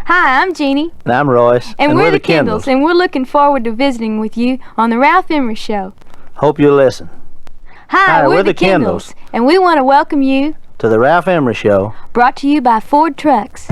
Hi, I'm Jeannie. And I'm Royce. And we're the Kendalls, and we're looking forward to visiting with you on the Ralph Emery Show. Hope you'll listen. Hi, we're the Kendalls, and we want to welcome you to the Ralph Emery Show, brought to you by Ford Trucks.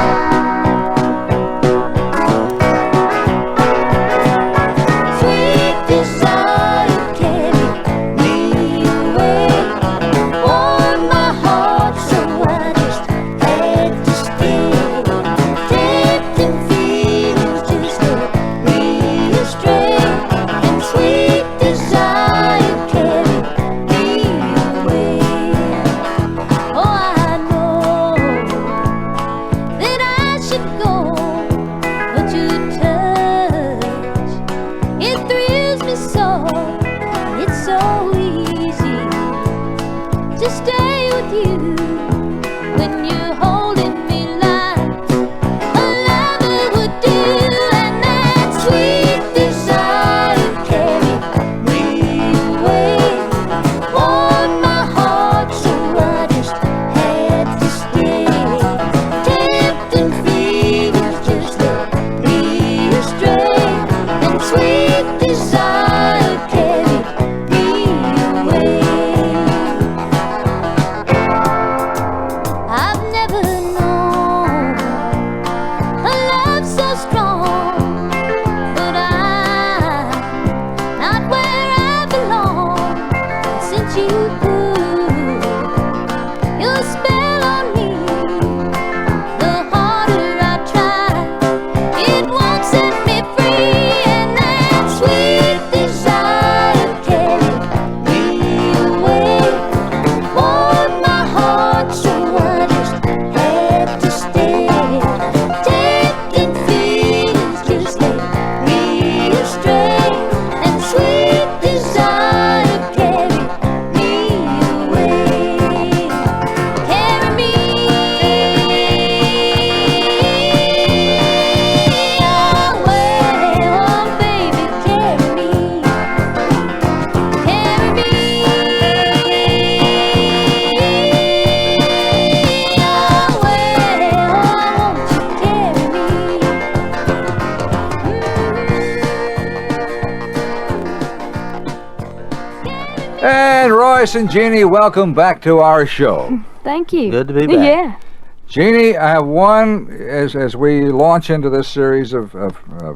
And Royce and Jeannie, welcome back to our show. Thank you. Good to be back. Yeah. Jeannie, I have one, as we launch into this series of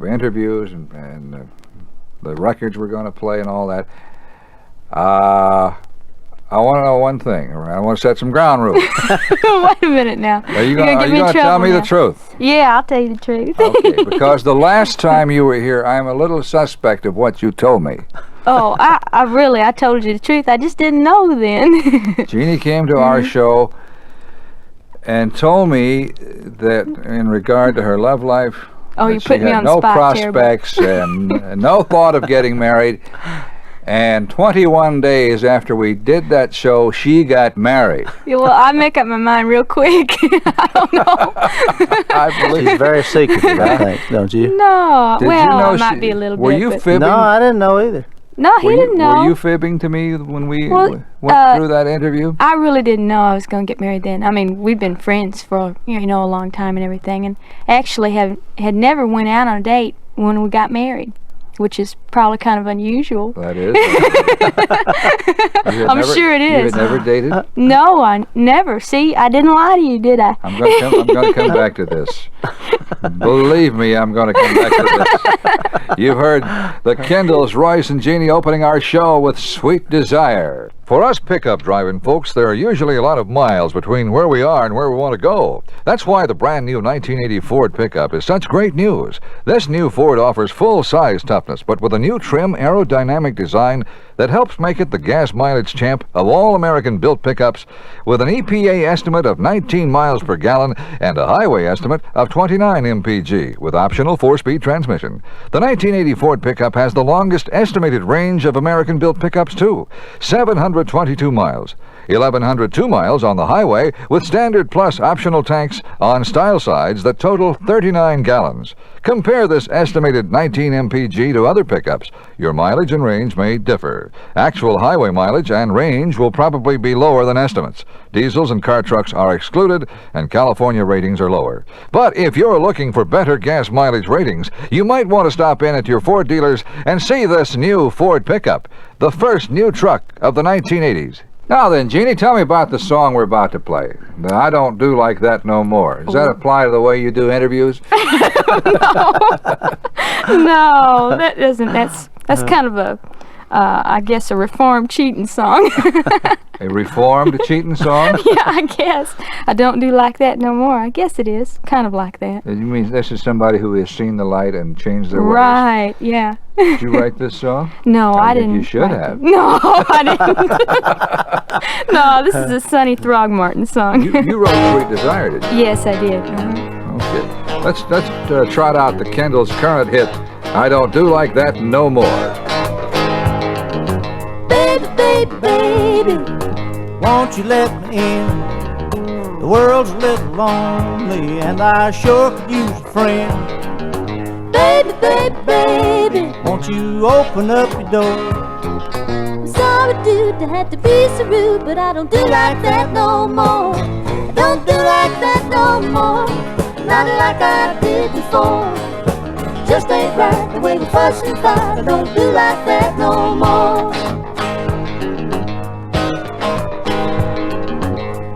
interviews and the records we're going to play and all that, I want to know one thing. I want to set some ground rules. Wait a minute now. Are you going to tell me the truth? Yeah, I'll tell you the truth. Okay, because the last time you were here, I'm a little suspect of what you told me. Oh, I told you the truth. I just didn't know then. Jeannie came to our show and told me that in regard to her love life, you put me on no the spot, prospects and no thought of getting married. And 21 days after we did that show, she got married. Yeah, well, I make up my mind real quick. I don't know. I believe she's very secretive, I think, don't you? No. Did well, you know I might be a little bit. Were you fibbing? No, I didn't know either. No, he didn't know. Were you fibbing to me when we went through that interview? I really didn't know I was going to get married then. I mean, we've been friends for a long time and everything, and actually had never went out on a date when we got married, which is probably kind of unusual. That is. I'm sure it is. You had never dated? No, I never. See, I didn't lie to you, did I? I'm going to come back to this. Believe me, I'm going to come back to this. You've heard the Kendalls, Royce and Jeannie opening our show with Sweet Desire. For us pickup driving folks, there are usually a lot of miles between where we are and where we want to go. That's why the brand new 1980 Ford pickup is such great news. This new Ford offers full-size toughness, but with a new trim aerodynamic design that helps make it the gas mileage champ of all American-built pickups, with an EPA estimate of 19 miles per gallon and a highway estimate of 29 mpg, with optional 4-speed transmission. The 1980 Ford pickup has the longest estimated range of American-built pickups, too, 722 miles. 1,100 2 miles on the highway with standard plus optional tanks on style sides that total 39 gallons. Compare this estimated 19 mpg to other pickups. Your mileage and range may differ. Actual highway mileage and range will probably be lower than estimates. Diesels and car trucks are excluded, and California ratings are lower. But if you're looking for better gas mileage ratings, you might want to stop in at your Ford dealers and see this new Ford pickup, the first new truck of the 1980s. Now then, Jeannie, tell me about the song we're about to play. The I Don't Do Like That No More. Does that apply to the way you do interviews? No, that doesn't. That's kind of a, I guess, a reformed cheating song. A reformed cheating song? Yeah, I guess. I don't do like that no more. I guess it is kind of like that. You mean this is somebody who has seen the light and changed their ways? Right, yeah. Did you write this song? No, I think didn't. You should have. No, I didn't. No, this is a Sonny Throgmorton song. You wrote Sweet Desire, didn't you? Yes, I did. Uh-huh. Okay. Let's trot out the Kendalls' current hit, I Don't Do Like That No More. Baby, baby, baby, won't you let me in? The world's a little lonely and I sure could use a friend. Baby, baby, baby, won't you open up your door? I'm sorry, dude, to have to be so rude, but I don't do like that no more. I don't do like that no more, not like I did before. Just ain't right the way we fuss and fight. I don't do like that no more.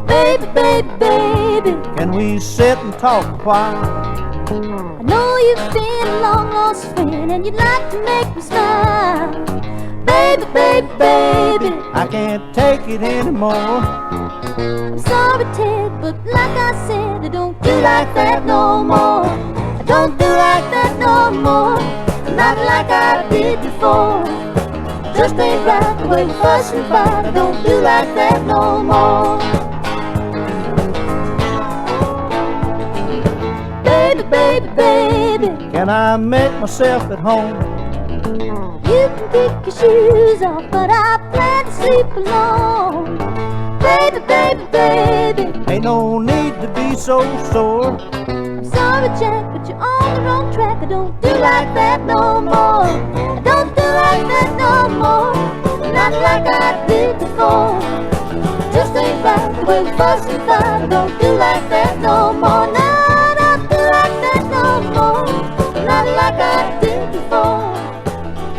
Baby, baby, baby, can we sit and talk a while? I know you've been a long lost friend and you'd like to make me smile. Baby, baby, baby, I can't take it anymore. I'm sorry, Ted, but like I said, I don't do like that no more. I don't do like that no more, not like I did before. Just ain't right the way we fuss and fight. I don't do like that no more. Baby, baby, baby, can I make myself at home? You can kick your shoes off, but I plan to sleep alone. Baby, baby, baby, ain't no need to be so sore. I'm sorry, Jack, but you're on the wrong track. I don't do like that no more. I don't do like that no more, not like I did before. Just ain't right the way we fuss and fight. I don't do like that no more. No, I don't do like that no more, not like I did before.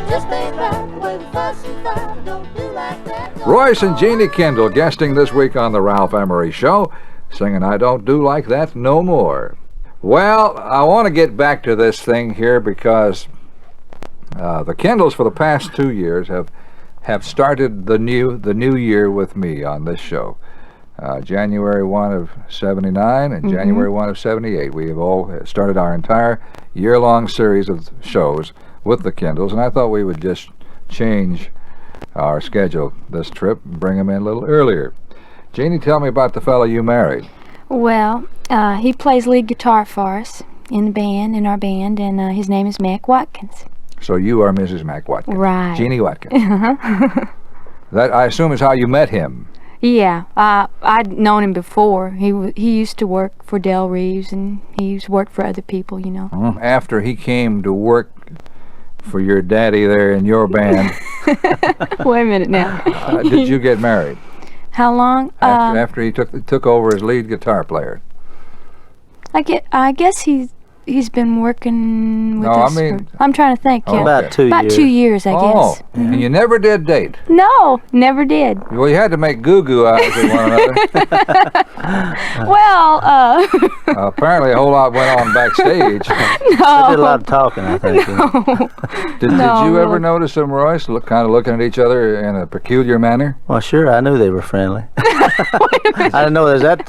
Just ain't right the way we fuss and fight. I don't do like that no more. Royce and Jeannie Kendall guesting this week on the Ralph Emery Show, singing I Don't Do Like That No More. Well, I want to get back to this thing here because the Kendalls for the past 2 years have started the new year with me on this show. January 1 of 79 and January 1 of 78. We have all started our entire year-long series of shows with the Kendalls, and I thought we would just change our schedule this trip and bring them in a little earlier. Jeannie, tell me about the fellow you married. Well, he plays lead guitar for us in our band, and his name is Mac Watkins. So you are Mrs. Mac Watkins. Right. Jeannie Watkins. That, I assume, is how you met him. Yeah, I'd known him before. He used to work for Del Reeves, and he's worked for other people, you know. After he came to work for your daddy there in your band, Wait a minute now. did you get married? How long? After he took over as lead guitar player. I guess he's been working with No, us. I mean- I'm trying to think. Oh, Yeah. About 2 years. About 2 years, I Oh, guess. and you never did date. No, never did. Well, you had to make goo-goo out of one another. Well, Apparently a whole lot went on backstage. I did a lot of talking, I think. Did No, you ever really. notice them, Royce, kind of looking at each other in a peculiar manner? Well, sure, I knew they were friendly. I didn't know there's that.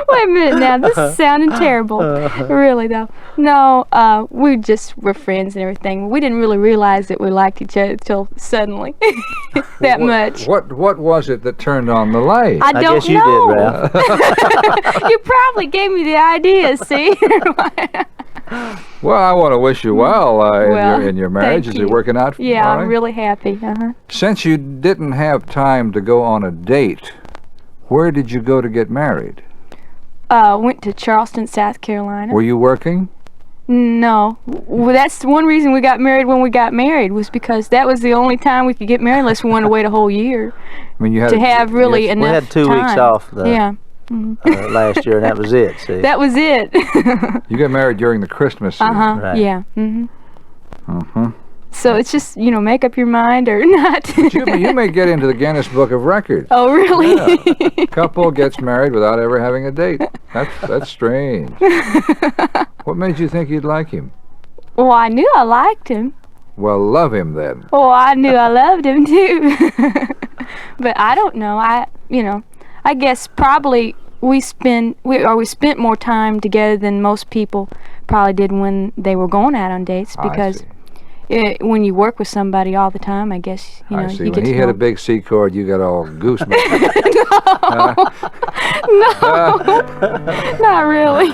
wait a minute now. This is sounding terrible. Really, though. No, we just were friends and everything. We didn't really realize that we liked each other till suddenly. That much. What was it that turned on the light? I I don't guess you know. did, Ralph. You probably gave me the idea, see? Well, I want to wish you well, in your marriage. thank Is you. it working out? Yeah, all I'm right? really happy. Uh-huh. Since you didn't have time to go on a date, where did you go to get married? Went to Charleston, South Carolina. Were you working? No. Well, that's one reason we got married when we got married, was because that was the only time we could get married unless we wanted to wait a whole year I mean, you had to have really yes, enough We had 2 time. weeks off Yeah, last year, and that was it. See, that was it. You got married during the Christmas season. Uh-huh, Right. yeah. Mm-hmm. So it's just, make up your mind or not. You may get into the Guinness Book of Records. Oh, really? Couple gets married without ever having a date. That's strange. What made you think you'd like him? Well, I knew I liked him. Well, love him then. Well, I knew I loved him too. But I don't know. I guess probably we spent more time together than most people probably did when they were going out on dates, I because see. when you work with somebody all the time, I guess I see. you When get he to hit know. a big C chord, you got all goosebumps. Not really.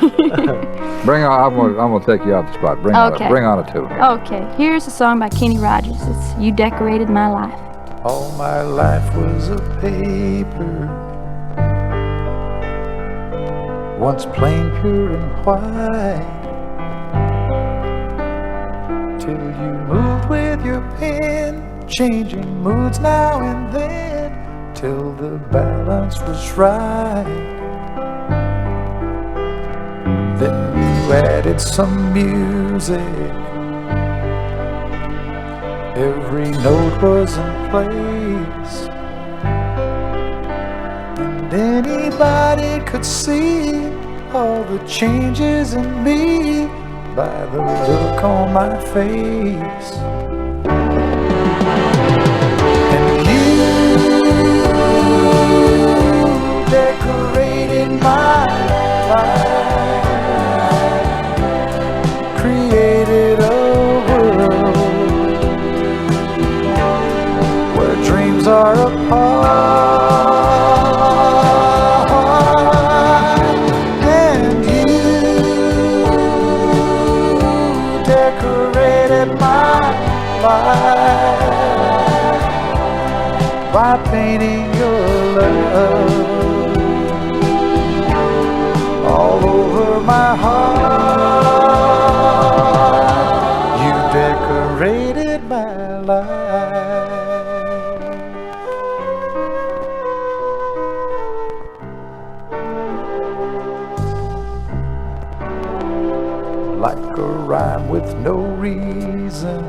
Bring on. I'm gonna take you off the spot. Bring Okay. on a tune. Okay, here's a song by Kenny Rogers. It's "You Decorated My Life." All my life was a paper, once plain, pure, and white, till you moved with your pen, changing moods now and then, till the balance was right. Then you added some music, every note was in place, and anybody could see all the changes in me by the look on my face. And you decorated my life, created a world where dreams are apart, and you decorated my life by painting your love all over my heart. You decorated my life. Like a rhyme with no reason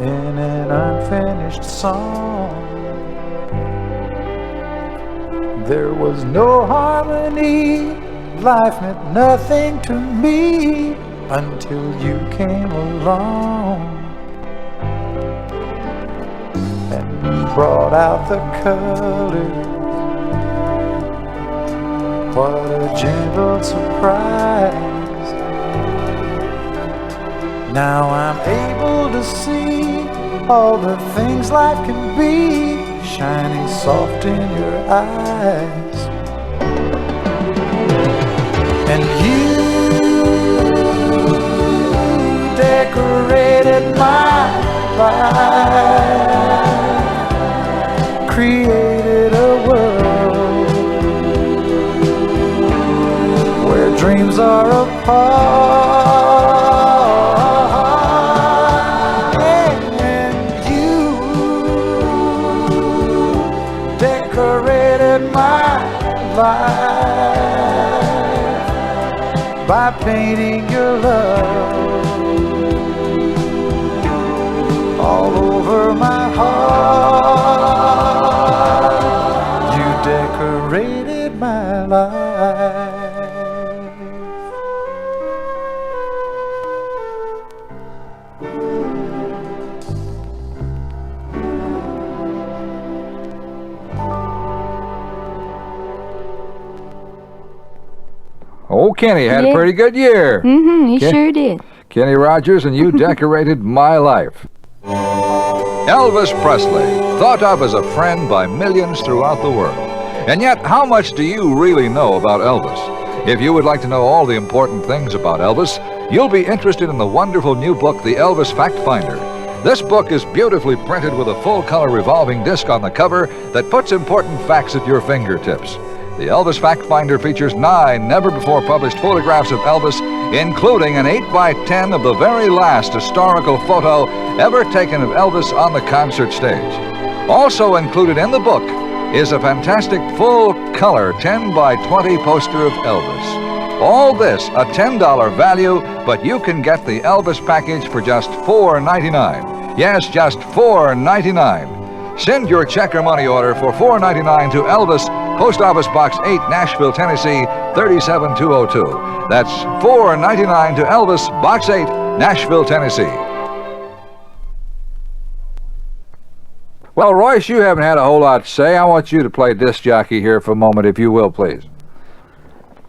in an unfinished song, there was no harmony, life meant nothing to me until you came along and brought out the colors. What a gentle surprise. Now I'm able to see all the things life can be, shining soft in your eyes. And you decorated my life, created a world where dreams are apart, and you decorated my life by painting your love all over my heart. You decorated my life. Oh, Kenny had a Yeah. pretty good year. He Ken- sure did. Kenny Rogers and You Decorated My Life. Elvis Presley, thought of as a friend by millions throughout the world. And yet, how much do you really know about Elvis? If you would like to know all the important things about Elvis, you'll be interested in the wonderful new book, The Elvis Fact Finder. This book is beautifully printed with a full-color revolving disc on the cover that puts important facts at your fingertips. The Elvis Fact Finder features 9 never-before-published photographs of Elvis, including an 8x10 of the very last historical photo ever taken of Elvis on the concert stage. Also included in the book is a fantastic full-color 10x20 poster of Elvis. All this a $10 value, but you can get the Elvis package for just $4.99. Yes, just $4.99. Send your check or money order for $4.99 to Elvis, Post Office Box 8, Nashville, Tennessee, 37202. That's $4.99 to Elvis, Box 8, Nashville, Tennessee. Well, Royce, you haven't had a whole lot to say. I want you to play disc jockey here for a moment, if you will, please.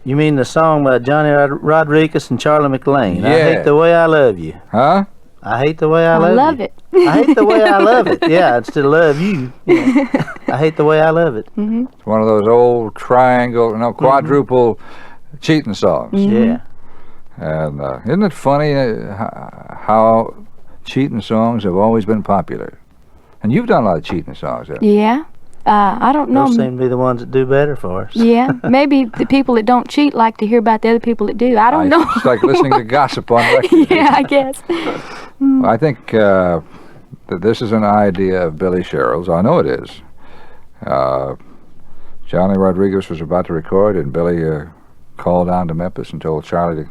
You mean the song by Johnny Rodriguez and Charlie McLean? Yeah. I hate the way I love you. Huh? I hate the way I I love love you. it. I hate the way I love it. Yeah, instead of love you. Yeah. I hate the way I love it. It's one of those old quadruple cheating songs. Yeah. And isn't it funny how cheating songs have always been popular? And you've done a lot of cheating songs, haven't you? Yeah. I don't know. Those seem to be the ones that do better for us. Yeah, maybe the people that don't cheat like to hear about the other people that do. I don't know. It's like listening to gossip on record. Yeah, I guess. I think that this is an idea of Billy Sherrill's. I know it is. Johnny Rodriguez was about to record, and Billy called down to Memphis and told Charlie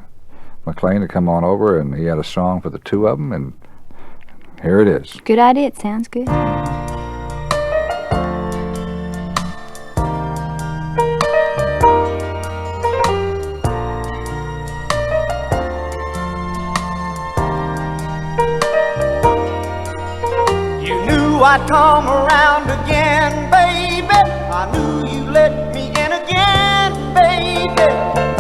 McLean to come on over, and he had a song for the two of them, and here it is. Good idea. It sounds good. I'd come around again, baby. I knew you'd let me in again, baby.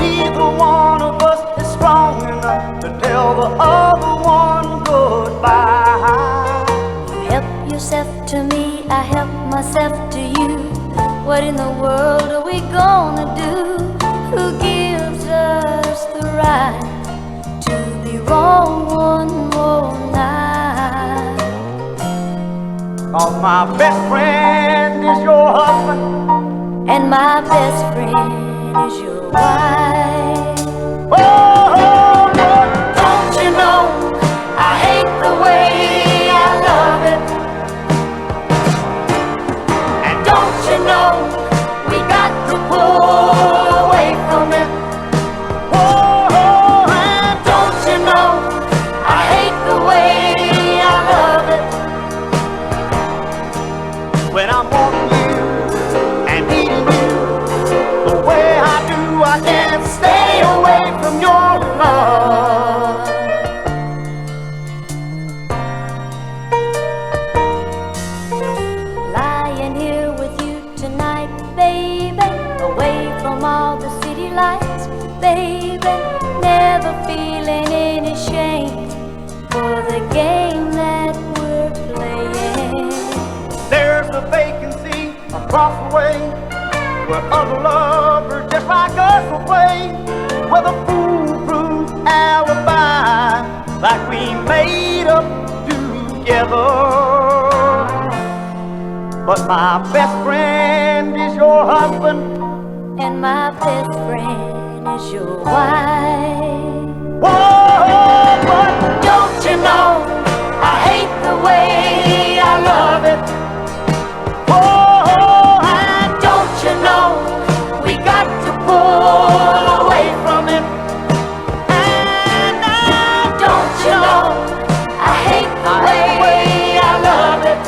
Neither one of us is strong enough to tell the other one goodbye. You help yourself to me, I help myself to you. What in the world are we gonna do? Who gives us the right to be wrong one more night? 'Cause my best friend is your husband, and my best friend is your wife. oh, don't you know I hate the way I love it. and Don't you know we got to pull away from it. and Don't you know I hate the way I love it. when I'm wanting you and needing you the way I do, I can't stay away from your love. Lying here with you tonight, baby, away from all the city lights, baby, never feeling any shame for the game that we're playing. There's a vacancy across the way where other lovers just like us will play with a foolproof alibi like we made up together. But my best friend is your husband, And my best friend is your wife. whoa, but Don't you know I hate the way I love it. whoa, and Don't you know we got to pull away from it. Don't you know I hate the way I love it.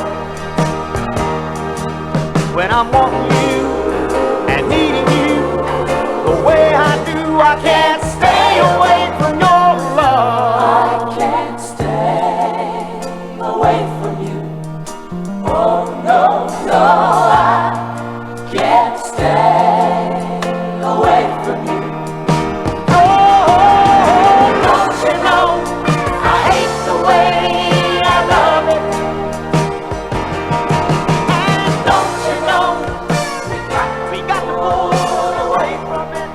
when I'm wanting you and needing you the way I do, I can't stay away from your love. Can't stay away from you. Oh no, no, I can't stay away from you. Don't you know I hate the way I love it. And Don't you know we got to pull away from it.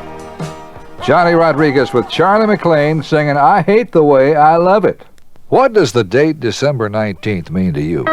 Johnny Rodriguez with Charlie McLean singing I Hate the Way I Love It. What does the date December 19th mean to you?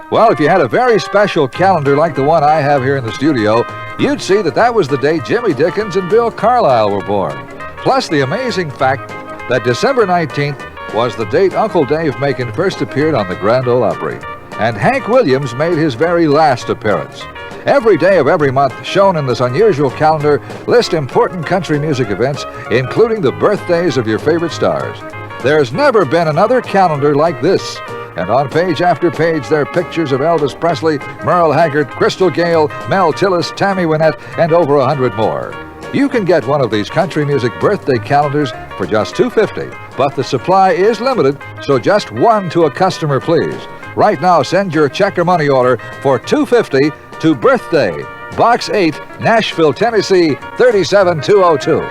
Well, if you had a very special calendar like the one I have here in the studio, you'd see that was the day Jimmy Dickens and Bill Carlisle were born. Plus the amazing fact that December 19th was the date Uncle Dave Macon first appeared on the Grand Ole Opry, and Hank Williams made his very last appearance. Every day of every month shown in this unusual calendar list important country music events, including the birthdays of your favorite stars. There's never been another calendar like this. And on page after page, there are pictures of Elvis Presley, Merle Haggard, Crystal Gale, Mel Tillis, Tammy Wynette, and over 100 more. You can get one of these country music birthday calendars for just $2.50, but the supply is limited, so just one to a customer, please. Right now, send your check or money order for $2.50 to Birthday, Box 8, Nashville, Tennessee, 37202.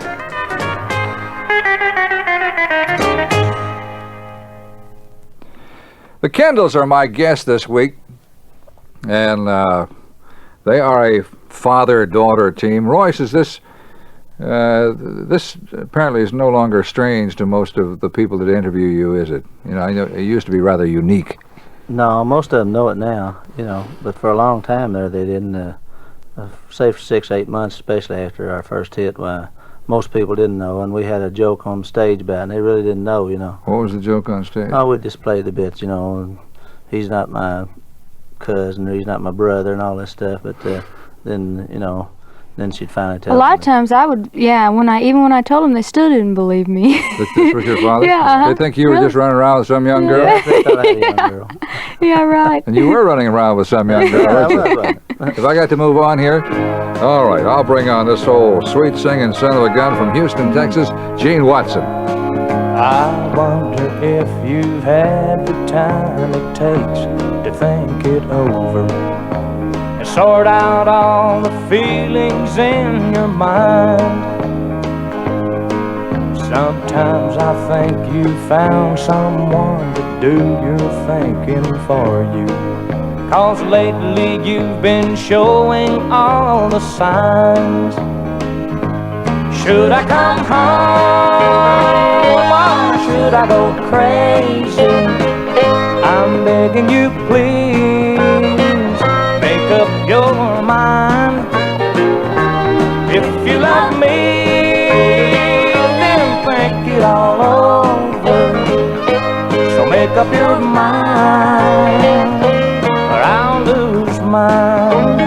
The Kendalls are my guest this week, and they are a father-daughter team. Royce, is this apparently is no longer strange to most of the people that interview you, is it? You know, I know it used to be rather unique. No, most of them know it now, but for a long time there they didn't, say for 6-8 months, especially after our first hit, most people didn't know, and we had a joke on stage about it, and they really didn't know, What was the joke on stage? Oh, we just played the bits, and he's not my cousin, or he's not my brother, and all this stuff, but then she'd finally tell A lot me. of times I would, when I told them, they still didn't believe me. That this was your father? Yeah, They think you were just running around with some young girl? Yeah, they thought I had a young girl. Yeah, right. And you were running around with some young girl, Yeah, I weren't you? was. If I got to move on here? All right, I'll bring on this old sweet singing son of a gun from Houston, Texas, Gene Watson. I wonder if you've had the time it takes to think it over and sort out all the feelings in your mind. Sometimes I think you found someone to do your thinking for you, 'cause lately you've been showing all the signs. Should I come home or should I go crazy? I'm begging you, please, make up your mind. If you love me, then think it all over. So make up your mind, or I'll lose mine.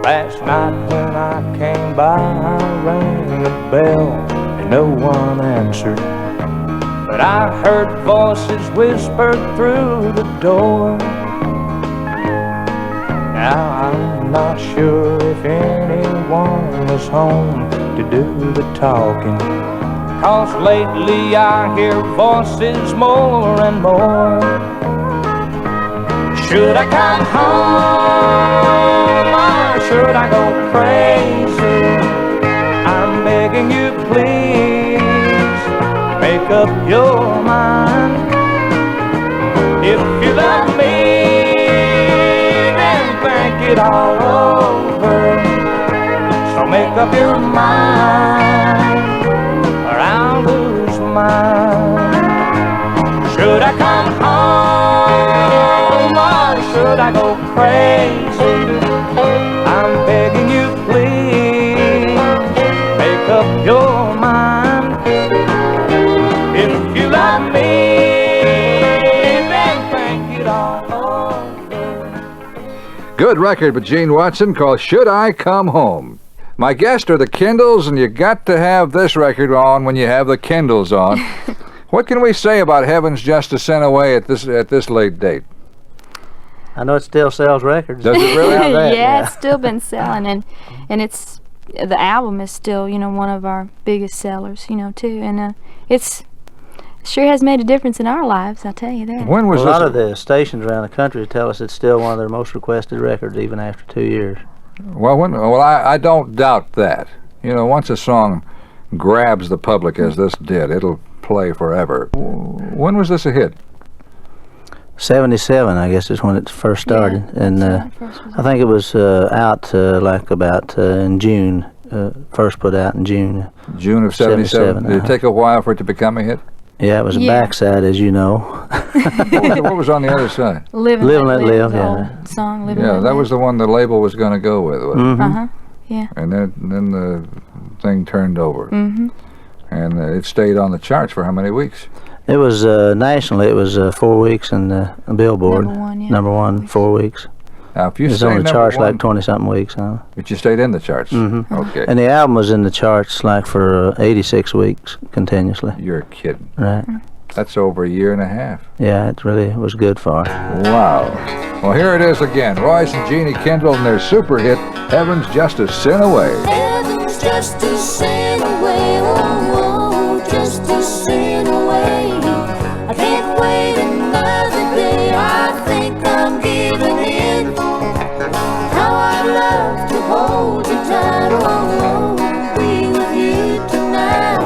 Last night when I came by, I rang the bell and no one answered. But I heard voices whispered through the door. Now I'm not sure if anyone was home to do the talking, 'cause lately I hear voices more and more. Should I come home or should I go crazy? I'm begging you, please, make up your mind. If you love me, then think it all over. So make up your mind, or I'll lose mine. Should I come home or should I go crazy? I'm begging you, please, make up your mind. If you love me, then think it all over. Good record by Gene Watson called Should I Come Home. My guests are the Kendalls, and you got to have this record on when you have the Kendalls on. What can we say about Heaven's Just a Cent Away at this late date? I know it still sells records. Does it really? Yeah, it's still been selling, and it's the album is still one of our biggest sellers, too, and it's sure has made a difference in our lives. I'll tell you that. When was A lot this? of the stations around the country tell us it's still one of their most requested records, even after 2 years. Well, I don't doubt that. Once a song grabs the public as this did, it'll play forever. When was this a hit? '77, I guess, is when it first started, and I think it was out like about in June. First put out in June. June of '77. Did it take a while for it to become a hit? Yeah, it was a backside, as you know. What was on the other side? Live and Let Live. Yeah. Old song, Live and Yeah, Let that Live. was the one the label was going to go with. Wasn't it? Yeah. And then the thing turned over. Mm-hmm. And it stayed on the charts for how many weeks? It was nationally. It was 4 weeks in Billboard. Number one, 4 weeks. Now, if you It was stayed on the number charts one, like 20-something weeks. Huh? but you stayed in the charts. Mm-hmm. Okay. And the album was in the charts like for 86 weeks continuously. You're kidding. Right. That's over a year and a half. Yeah, it really was good for her. Wow. Well, here it is again. Royce and Jeannie Kendall and their super hit, Heaven's Just a Sin Away. Heaven's just a sin away, oh, oh, just a sin away. I can't wait another day, I think I'm giving in. How I'd love to hold you tight, oh, oh, be with you tonight.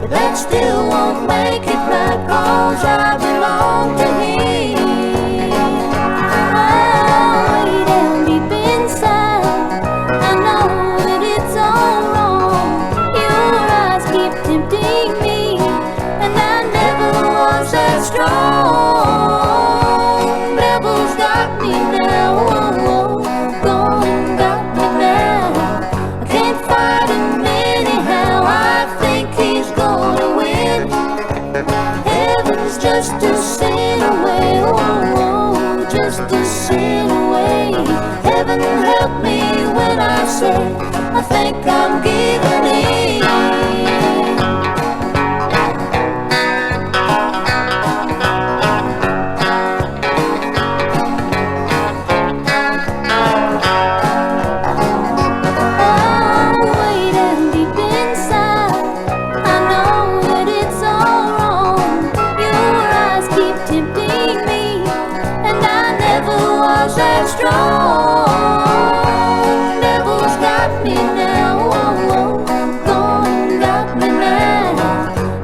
But that still won't make it right, 'cause I belong to him. Way down deep inside, I know that it's all wrong. Your eyes keep tempting me, and I never was that strong. Devil's got me now, oh, oh, gone and got me now. I can't fight him anyhow, I think he's gonna win. Heaven's just a sin away, oh, oh, just a sin away. Heaven help me when I say I think I'm giving in. Way down deep inside, I know that it's all wrong. Your eyes keep tempting me, and I never was that strong. Devil's got me now, oh, oh, gone got me now.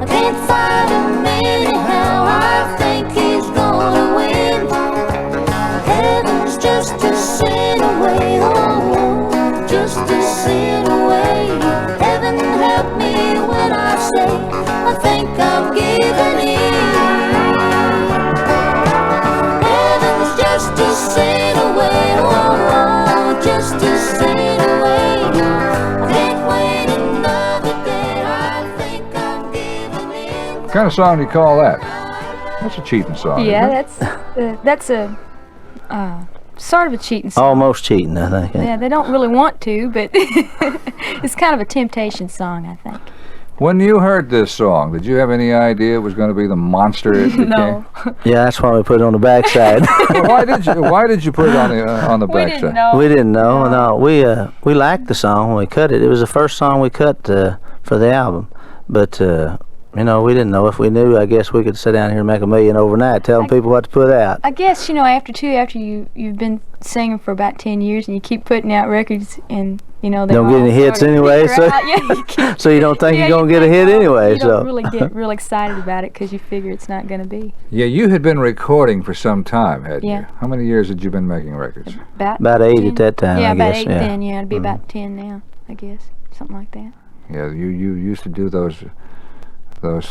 I can't fight him anyhow, I think he's gonna win. Heaven's just a sin away, oh, oh, just a sin away. Heaven help me when I say I think I'm giving in. Heaven's just a sin away, oh, oh, just a sin away. I can't wait another day, I think I'm giving in. What kind of song do you call that? That's a cheating song. Yeah, isn't it? that's a sort of a cheating song. Almost cheating, I think. Yeah, they don't really want to, but it's kind of a temptation song, I think. When you heard this song, did you have any idea it was going to be the monster it became? No, Yeah, that's why we put it on the backside. Well, why did you put it on the we backside? didn't know. We didn't know. No, we liked the song when we cut it. It was the first song we cut for the album, but you know, we didn't know. If we knew, I guess we could sit down here and make $1 million overnight, telling people what to put out. I guess, you know, after you've been singing for about 10 years and you keep putting out records and, you know, they Don't get any hits anyway, so so you don't think you're gonna get a hit anyway. You So don't really get real excited about it because you figure it's not going to be. Yeah, you had been recording for some time, hadn't you? Yeah. How many years had you been making records? about 8 at that time, Yeah, I about guess. 8 then, yeah. It'd be about 10 now, I guess. Something like that. Yeah, you used to do those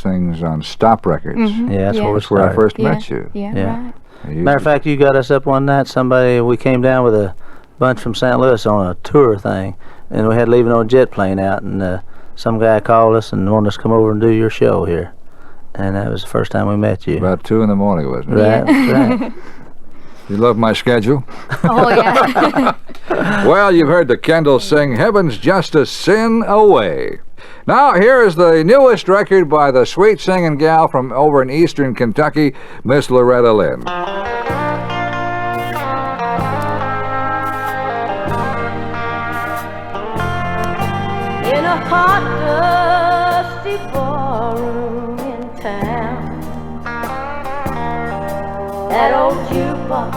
things on stop records. Mhm. Yeah, that's Yeah. where we That's where I started. first Yeah. met you. Yeah, Yeah. right. You Matter of fact, you got us up one night. We came down with a bunch from St. Louis on a tour thing, and we had to leave it on a jet plane out, and some guy called us and wanted us to come over and do your show here, and that was the first time we met you. about 2 in the morning, wasn't it? Right, right. You love my schedule? Oh, yeah. Well, you've heard the Kendalls sing Heaven's Just a Sin Away. Now, here is the newest record by the sweet singing gal from over in eastern Kentucky, Miss Loretta Lynn. In a hot, dusty barroom in town, that old jukebox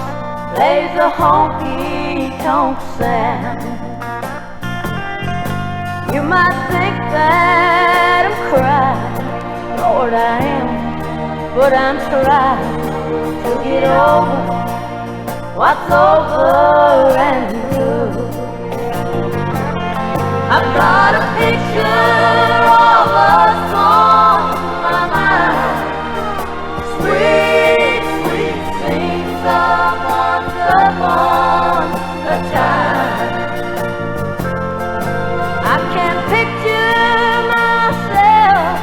plays a honky-tonk sound. You might think that I'm crying, Lord, I am, but I'm trying to get over what's over and through. I've got a picture of us on my mind. Sweet, sweet scenes of once upon a time. I can picture myself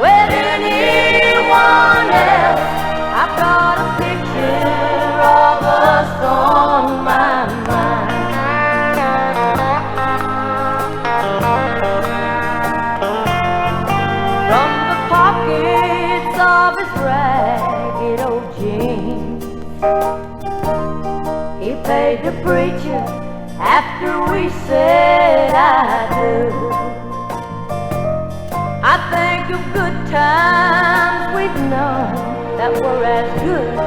with anyone else. I've got a picture of us on my mind. From the pockets of his ragged old jeans, he paid the preacher after we said I do. I think of good times we've known that were as good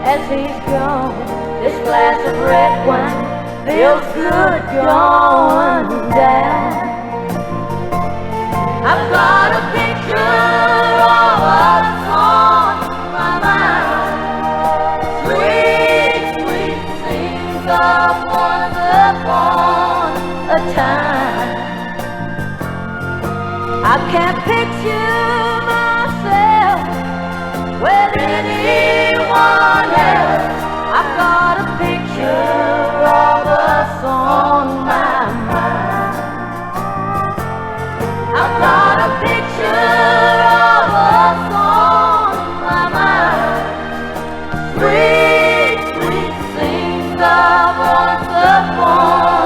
as he's gone. This glass of red wine feels good going down. I've got a picture of us on my mind. Sweet, sweet scenes of once upon a time. I can't picture myself with anyone else. I've got a picture of us on my mind. I've got a picture of us on my mind. Sweet, sweet scenes of once upon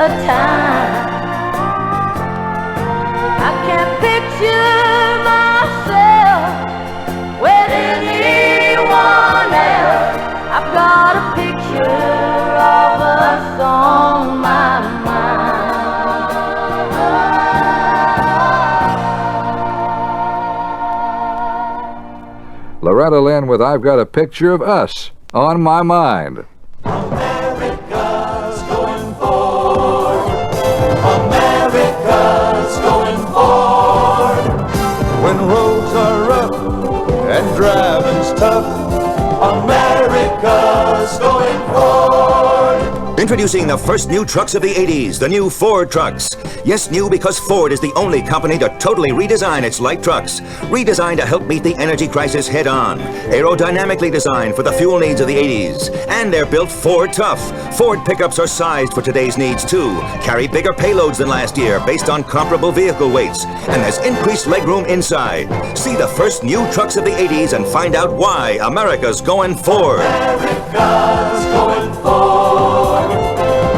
a time. I can't picture myself with anyone else. I've got a picture of us on my mind. Loretta Lynn with I've Got a Picture of Us on My Mind. America's going forward. America's going forward. When roads are rough and driving's tough, America's going forward. Introducing the first new trucks of the 80s, the new Ford trucks. Yes, new because Ford is the only company to totally redesign its light trucks. Redesigned to help meet the energy crisis head on. Aerodynamically designed for the fuel needs of the 80s. And they're built Ford tough. Ford pickups are sized for today's needs too. Carry bigger payloads than last year based on comparable vehicle weights. And there's increased legroom inside. See the first new trucks of the 80s and find out why America's going Ford. America's going forward.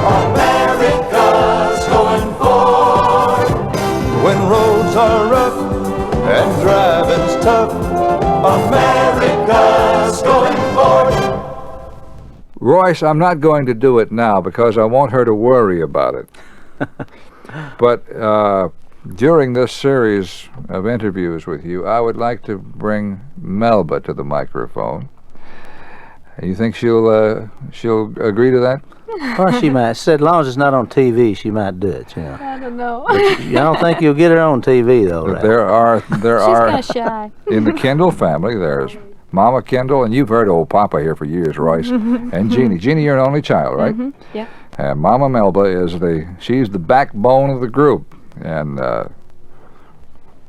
America's going forward. When roads are rough and driving's tough, America's going forward. Royce, I'm not going to do it now because I want her to worry about it. But during this series of interviews with you, I would like to bring Melba to the microphone. You think she'll agree to that? Well, she might. Said as long as it's not on TV, she might do it. You know. I don't know. I don't think you'll get her on TV though. But Right? there are She's kind of shy. in the Kendall family. There's Mama Kendall, and you've heard old Papa here for years, Royce, and Jeannie. Jeannie, you're an only child, right? Yeah. And Mama Melba is she's the backbone of the group, and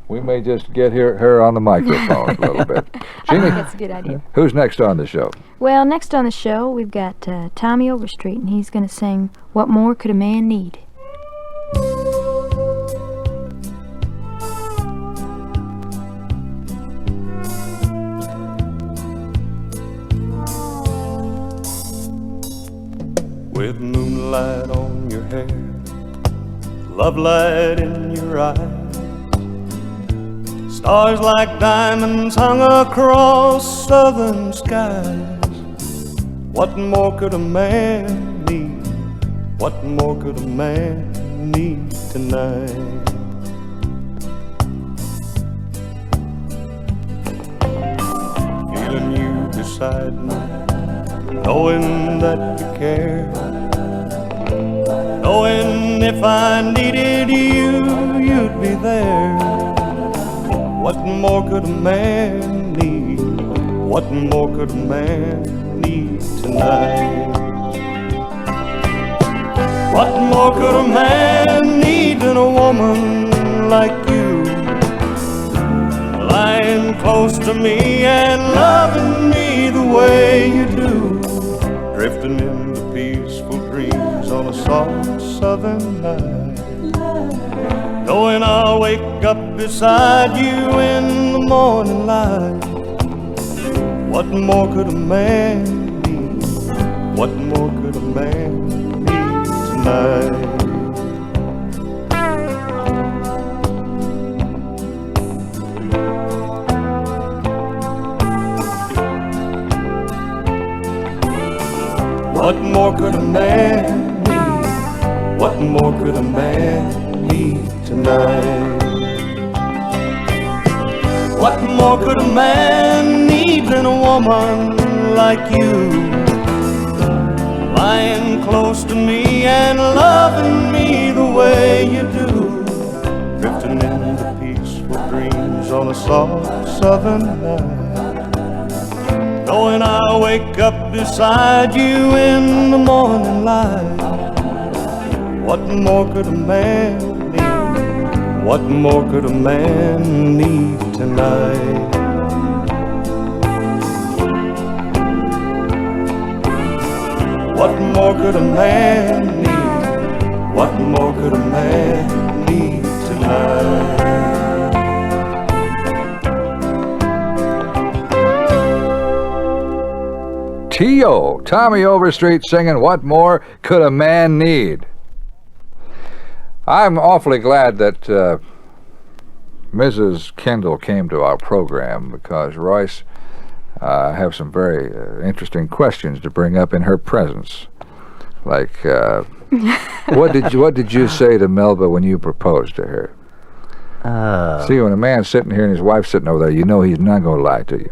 we may just get her on the microphone a little bit. I Jeannie, think that's a good idea. who's next on the show? Well, next on the show, we've got Tommy Overstreet, and he's going to sing What More Could a Man Need? With moonlight on your hair, love light in your eyes, stars like diamonds hung across southern skies. What more could a man need? What more could a man need tonight? Feeling you beside me, knowing that you care, knowing if I needed you, you'd be there. What more could a man need? What more could a man need tonight? What more could a man need than a woman like you, lying close to me and loving me the way you do, drifting into peaceful dreams on a soft southern night, knowing I'll wake up beside you in the morning light. What more could a man need? What more could a man need tonight? What more could a man need? What more could a man need tonight? What more could a man need than a woman like you, lying close to me and loving me the way you do, drifting into peaceful dreams on a soft southern night, knowing I'll wake up beside you in the morning light. What more could a man need? What more could a man need tonight? What more could a man need? What more could a man need tonight? T.O. Tommy Overstreet singing What More Could a Man Need? I'm awfully glad that Mrs. Kendall came to our program, because Royce have some very interesting questions to bring up in her presence. Like, what did you say to Melba when you proposed to her? See, when a man's sitting here and his wife's sitting over there, you know he's not going to lie to you.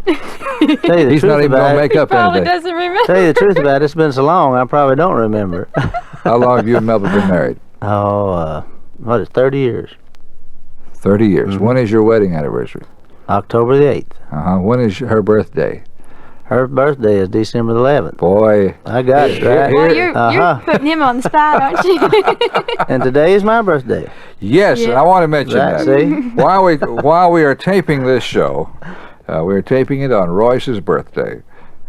He's not even going to make up Probably anything. doesn't remember. Tell you the truth about it, it's been so long, I probably don't remember. How long have you and Melba been married? What is 30 years? 30 years. When is your wedding anniversary? October the 8th. When is her birthday? Her birthday is December the 11th. Boy. I got it, right? Well, you're putting him on the spot, aren't you? And today is my birthday. Yes, and I want to mention Right, that. see? While we are taping this show, we're taping it on Royce's birthday.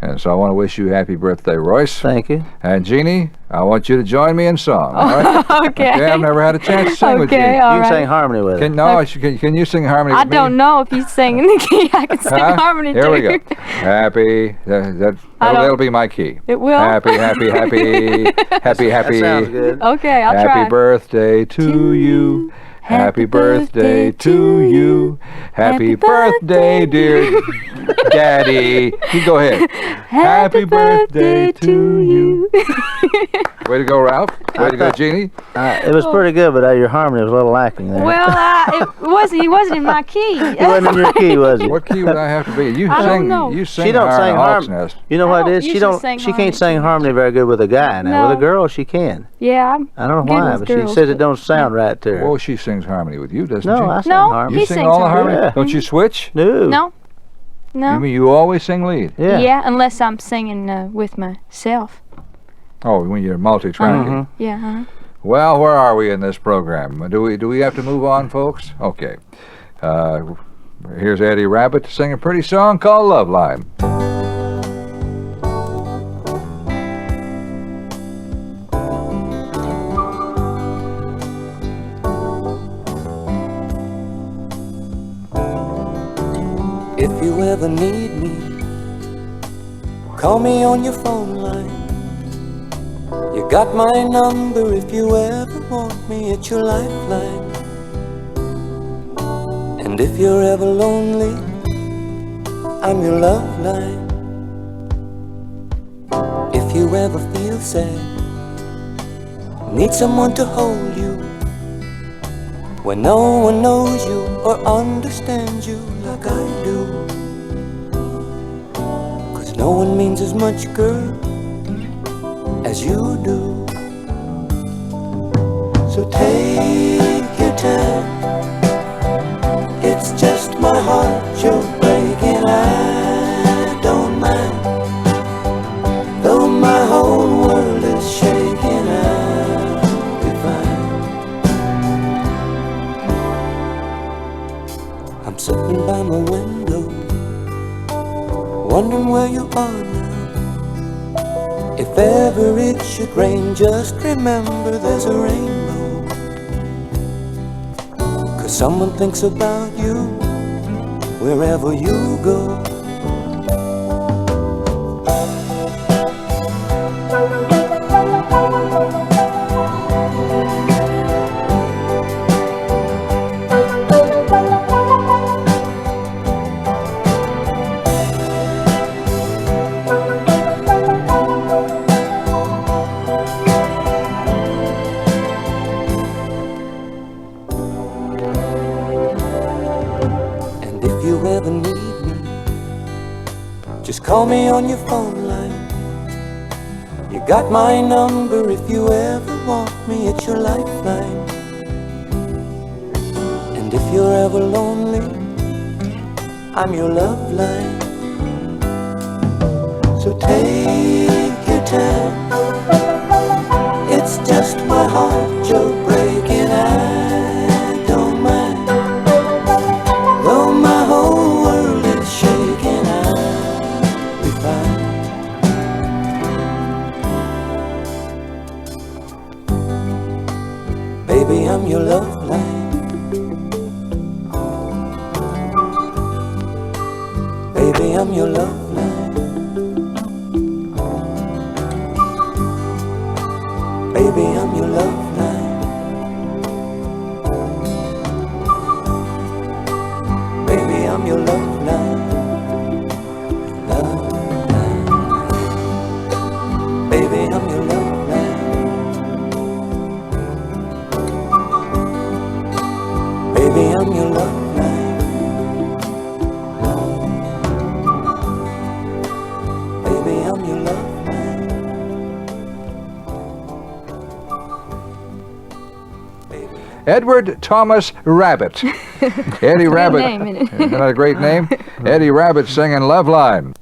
And so I want to wish you happy birthday, Royce. Thank you. And Jeannie, I want you to join me in song, all right? Okay. Okay, I've never had a chance to sing with you. Okay, You all can right. sing harmony with it. Can you sing harmony I with me? don't know if he's singing the key. I can sing Huh? harmony Here too. we go. Happy. That'll be my key. It will? Happy, happy, happy, happy, happy. That sounds good. Okay, I'll try. Happy birthday to you. Happy birthday to you. Happy birthday, dear Daddy. You go ahead. Happy birthday to you. Way to go, Ralph. Way to go, Jeannie. It was pretty good, but your harmony was a little lacking there. Well, he wasn't in my key. He wasn't in your key, was he? What key would I have to be? You I don't sing. know. You sing. She don't Higher sing Hawk's harmony. Nest. You know what I it don't is? She usually don't. sing She can't harmony. sing harmony very good with a guy. Now No. with a girl, she can. Yeah, I'm I don't know good why, with but she girls, says it but- don't sound right to her. Well, she sings harmony with you, doesn't she? No, I sing No, harmony. You he sing sings all the harmony. harmony? Yeah. Don't you switch? No. No. No. You mean you always sing lead? Yeah. Unless I'm singing with myself. Oh, when you're multi-tracking. Mhm. Yeah, huh? Well, where are we in this program? Do we have to move on, folks? Okay. Here's Eddie Rabbit to sing a pretty song called Love Line. If you ever need me, call me on your phone line. You got my number if you ever want me, it's your lifeline. And if you're ever lonely, I'm your love line. If you ever feel sad, need someone to hold you, when no one knows you or understands you like I do. 'Cause no one means as much, girl, as you do. So take your time, it's just my heart you're breaking. I don't wondering where you are now. If ever it should rain, just remember there's a rainbow. 'Cause someone thinks about you wherever you go. Call me on your phone line. You got my number if you ever want me, it's your lifeline. And if you're ever lonely, I'm your love line. So take your time. It's just my heart you're breaking, I don't mind. Though my whole world is shaking, baby, I'm your love line. Baby, I'm your love line. Baby, I'm your love line. Baby, I'm your love line. Love line. Baby, I'm your love line. Baby, I'm your love line. Baby, I'm your love line. Edward Thomas Rabbit. Eddie Rabbit. Name, isn't it? Isn't that a great name? Eddie Rabbit singing Love Line.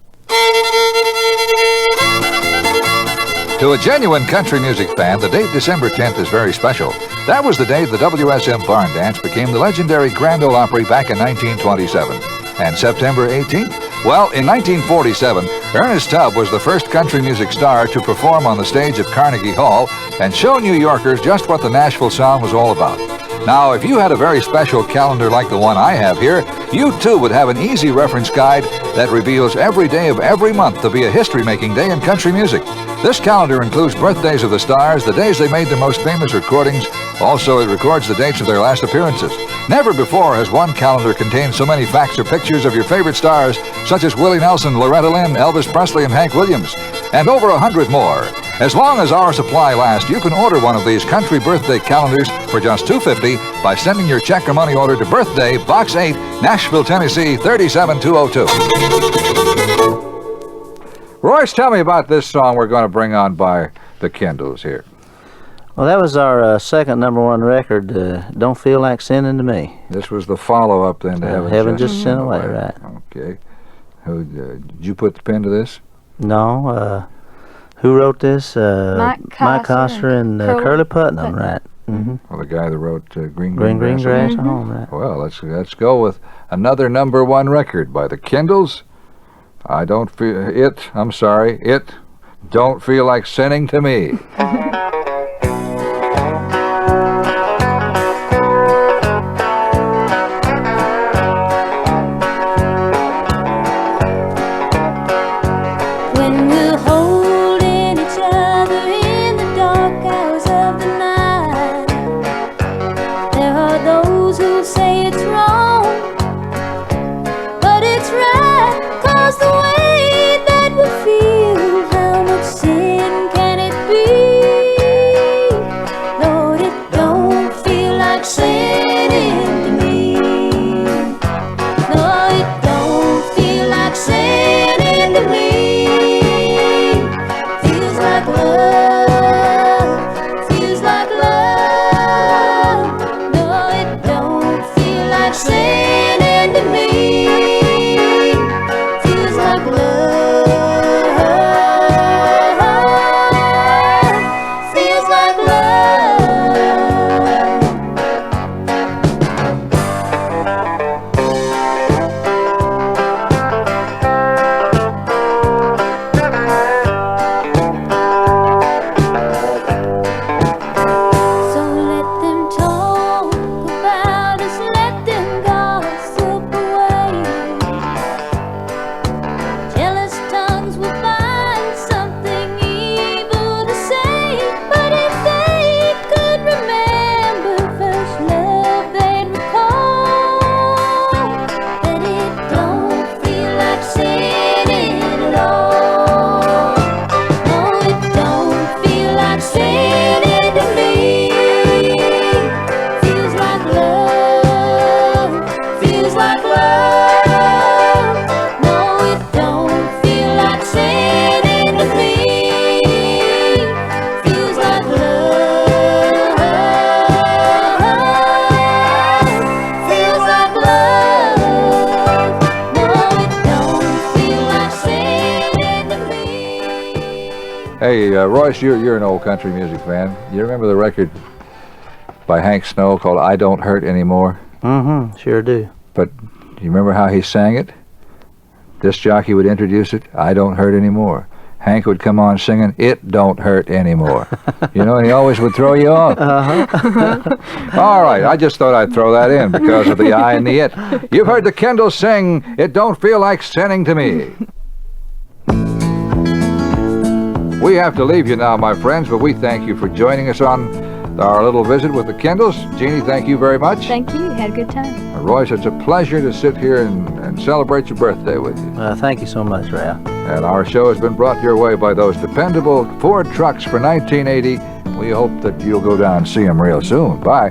To a genuine country music fan, the date December 10th is very special. That was the day the WSM Barn Dance became the legendary Grand Ole Opry back in 1927. And September 18th? Well, in 1947, Ernest Tubb was the first country music star to perform on the stage at Carnegie Hall and show New Yorkers just what the Nashville sound was all about. Now, if you had a very special calendar like the one I have here, you too would have an easy reference guide that reveals every day of every month to be a history-making day in country music. This calendar includes birthdays of the stars, the days they made their most famous recordings. Also, it records the dates of their last appearances. Never before has one calendar contained so many facts or pictures of your favorite stars, such as Willie Nelson, Loretta Lynn, Elvis Presley, and Hank Williams, and over 100 more. As long as our supply lasts, you can order one of these country birthday calendars for just $2.50 by sending your check or money order to Birthday, Box 8, Nashville, Tennessee, 37202. Royce, tell me about this song we're going to bring on by the Kendalls here. Well, that was our second #1 record, Don't Feel Like Sinning to Me. This was the follow-up then to Heaven Just Sent Away, right. Okay. Did you put the pen to this? No. Who wrote this? Mike Coster and Curly Putnam, right. Mm-hmm. Well, the guy that wrote Green Grass Grass at Home, right. Well, let's go with another #1 record by the Kendalls. It Don't Feel Like Sinning to Me. When we're holding each other in the dark hours of the night, there are those who say it's wrong, but it's right, 'cause the way that we feel, how much sin can it be? Royce, you're an old country music fan. You remember the record by Hank Snow called I Don't Hurt Anymore? Mm-hmm, sure do. But you remember how he sang it? This jockey would introduce it, I don't hurt anymore. Hank would come on singing, it don't hurt anymore. You know, and he always would throw you off. All right, I just thought I'd throw that in because of the I and the it. You've heard the Kendalls sing, It Don't Feel Like Sinning to Me. We have to leave you now, my friends, but we thank you for joining us on our little visit with the Kendalls. Jeannie, thank you very much. Thank you. Had a good time. Royce, it's a pleasure to sit here and celebrate your birthday with you. Thank you so much, Ralph. And our show has been brought your way by those dependable Ford trucks for 1980. We hope that you'll go down and see them real soon. Bye.